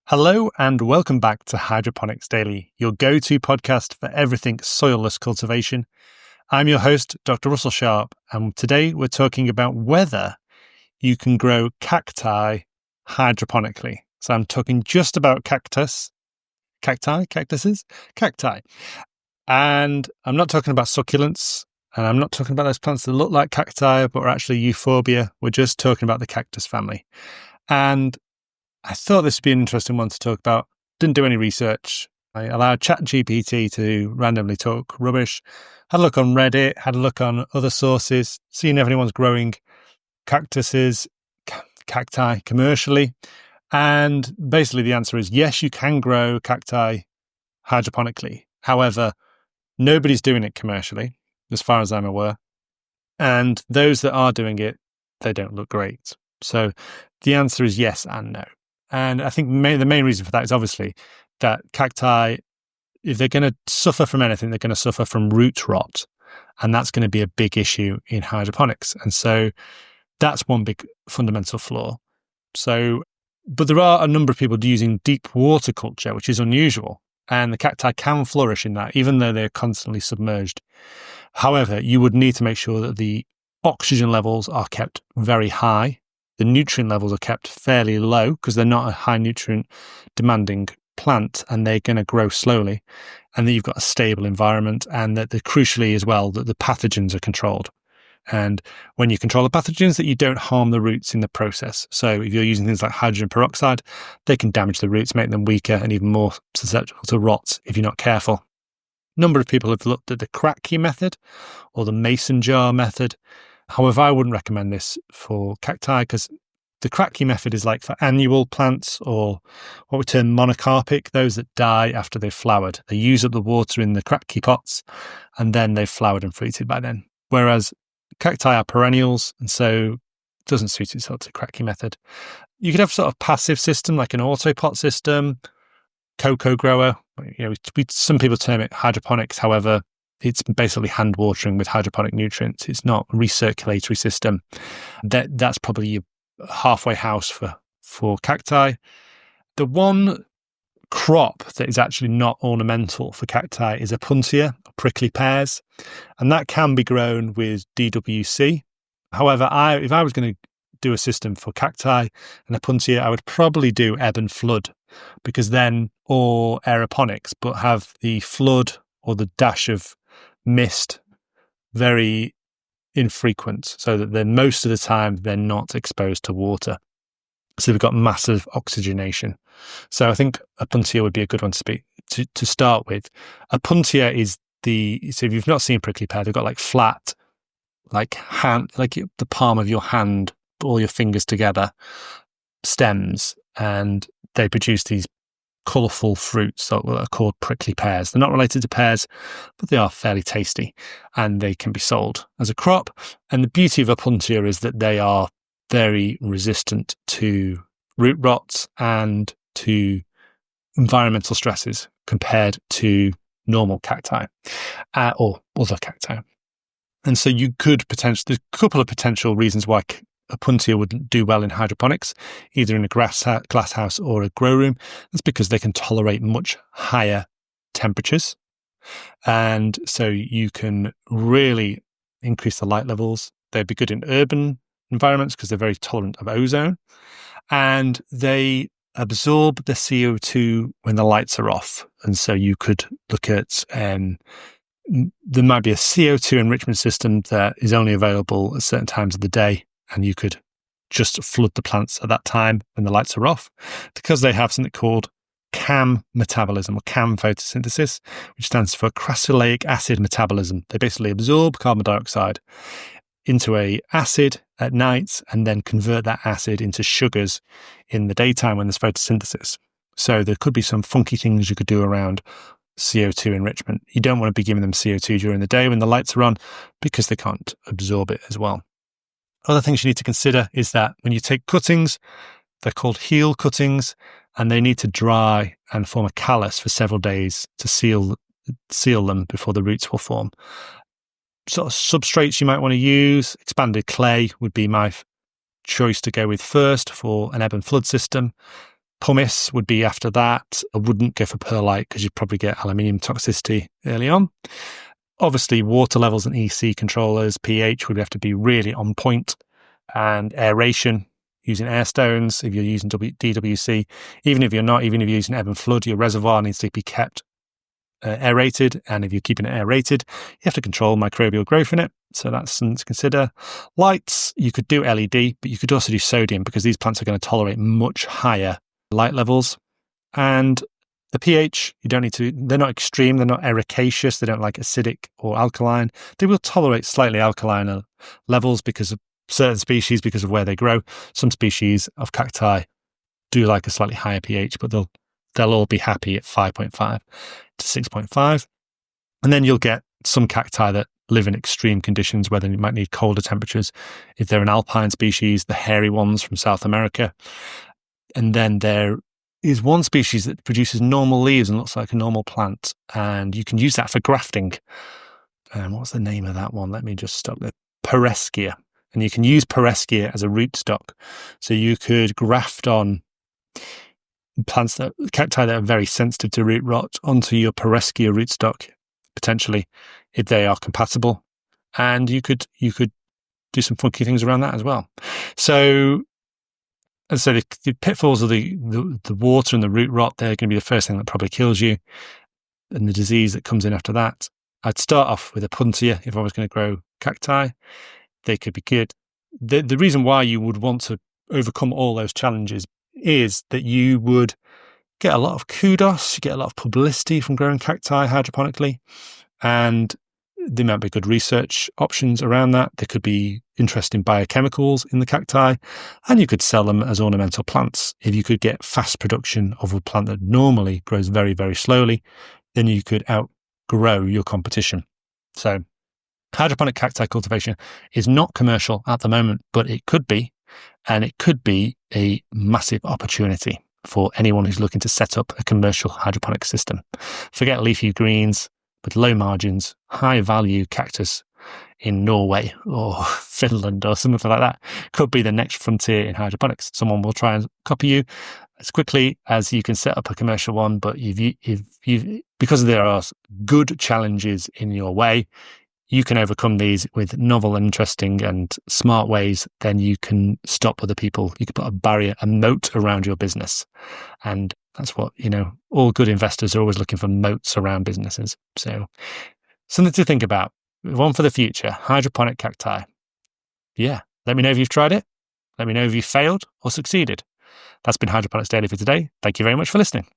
Hello and welcome back to Hydroponics Daily, your go-to podcast for everything soilless cultivation. I'm your host, Dr. Russell Sharp, and today we're talking about whether you can grow cacti hydroponically. So I'm talking just about cactuses, cacti. And I'm not talking about succulents, and I'm not talking about those plants that look like cacti, but are actually euphorbia. We're just talking about the cactus family. And I thought this would be an interesting one to talk about. Didn't do any research. I allowed ChatGPT to randomly talk rubbish. Had a look on Reddit, had a look on other sources, seen if anyone's growing cactuses, cacti commercially. And basically the answer is yes, you can grow cacti hydroponically. However, nobody's doing it commercially, as far as I'm aware. And those that are doing it, they don't look great. So the answer is yes and no. And I think the main reason for that is obviously that cacti, if they're going to suffer from anything, they're going to suffer from root rot. And that's going to be a big issue in hydroponics. And so that's one big fundamental flaw. So, but there are a number of people using deep water culture, which is unusual. And the cacti can flourish in that, even though they're constantly submerged. However, you would need to make sure that the oxygen levels are kept very high. The nutrient levels are kept fairly low because they're not a high nutrient demanding plant and they're going to grow slowly, and that you've got a stable environment, and that crucially as well, that the pathogens are controlled. And when you control the pathogens, that you don't harm the roots in the process. So if you're using things like hydrogen peroxide, they can damage the roots, make them weaker and even more susceptible to rot if you're not careful. A number of people have looked at the Cacti method or the mason jar method. However, I wouldn't recommend this for cacti because the Cacti method is like for annual plants, or what we term monocarpic, those that die after they've flowered. They use up the water in the Cacti pots and then they've flowered and fruited by then. Whereas cacti are perennials, and so it doesn't suit itself to the Cacti method. You could have sort of passive system like an autopot system, cocoa grower. Some people term it hydroponics. However, it's basically hand watering with hydroponic nutrients. It's not a recirculatory system. That's probably your halfway house for cacti. The one crop that is actually not ornamental for cacti is Opuntia, prickly pears, and that can be grown with DWC. However, if I was going to do a system for cacti and Opuntia, I would probably do ebb and flood, because then, or aeroponics, but have the flood or the dash of mist very infrequent, so that then most of the time they're not exposed to water. So they've got massive oxygenation. So I think Opuntia would be a good one to start with. Opuntia is so if you've not seen prickly pear, they've got like flat, like the palm of your hand, all your fingers together, stems, and they produce these colourful fruits that are called prickly pears. They're not related to pears, but they are fairly tasty, and they can be sold as a crop. And the beauty of Opuntia is that they are very resistant to root rot and to environmental stresses compared to normal cacti or other cacti. And so you could there's a couple of potential reasons why Opuntia would do well in hydroponics, either in a glass house or a grow room. That's because they can tolerate much higher temperatures. And so you can really increase the light levels. They'd be good in urban environments because they're very tolerant of ozone. And they absorb the CO2 when the lights are off. And so you could look at, there might be a CO2 enrichment system that is only available at certain times of the day, and you could just flood the plants at that time when the lights are off, because they have something called CAM metabolism, or CAM photosynthesis, which stands for crassulaeic acid metabolism. They basically absorb carbon dioxide into a acid at night and then convert that acid into sugars in the daytime when there's photosynthesis. So there could be some funky things you could do around CO2 enrichment. You don't want to be giving them CO2 during the day when the lights are on, because they can't absorb it as well. Other things you need to consider is that when you take cuttings, they're called heel cuttings, and they need to dry and form a callus for several days to seal them before the roots will form. Sort of substrates you might want to use, expanded clay would be my choice to go with first for an ebb and flood system. Pumice would be after that. I wouldn't go for perlite because you'd probably get aluminium toxicity early on. Obviously, water levels and EC controllers, pH would have to be really on point, and aeration, using air stones if you're using DWC. Even if you're not, even if you're using ebb and flood, your reservoir needs to be kept aerated, and if you're keeping it aerated, you have to control microbial growth in it, so that's something to consider. Lights, you could do LED, but you could also do sodium because these plants are going to tolerate much higher light levels. And the pH, you don't need to, they're not extreme, they're not ericaceous, they don't like acidic or alkaline. They will tolerate slightly alkaline levels because of certain species, because of where they grow. Some species of cacti do like a slightly higher pH, but they'll all be happy at 5.5 to 6.5. And then you'll get some cacti that live in extreme conditions where they might need colder temperatures. If they're an alpine species, the hairy ones from South America. And then there is one species that produces normal leaves and looks like a normal plant. And you can use that for grafting. What's the name of that one? Let me just stop there. Pereschia. And you can use Pereschia as a rootstock. So you could graft on cacti that are very sensitive to root rot onto your Pereschia rootstock, potentially, if they are compatible. And you could do some funky things around that as well. So, as I said, the pitfalls of the water and the root rot, they're going to be the first thing that probably kills you, and the disease that comes in after that. I'd start off with Opuntia if I was going to grow cacti. They could be good. The reason why you would want to overcome all those challenges is that you would get a lot of kudos, you get a lot of publicity from growing cacti hydroponically, and there might be good research options around that. There could be interesting biochemicals in the cacti, and you could sell them as ornamental plants. If you could get fast production of a plant that normally grows very, very slowly, then you could outgrow your competition. So hydroponic cacti cultivation is not commercial at the moment, but it could be, and it could be a massive opportunity for anyone who's looking to set up a commercial hydroponic system. Forget leafy greens with low margins, high value cactus in Norway or Finland or something like that. Could be the next frontier in hydroponics. Someone will try and copy you as quickly as you can set up a commercial one, but because there are good challenges in your way, you can overcome these with novel, interesting, and smart ways. Then you can stop other people. You can put a barrier, a moat around your business. And that's what, all good investors are always looking for, moats around businesses. So something to think about. One for the future, hydroponic cacti. Yeah. Let me know if you've tried it. Let me know if you failed or succeeded. That's been Hydroponics Daily for today. Thank you very much for listening.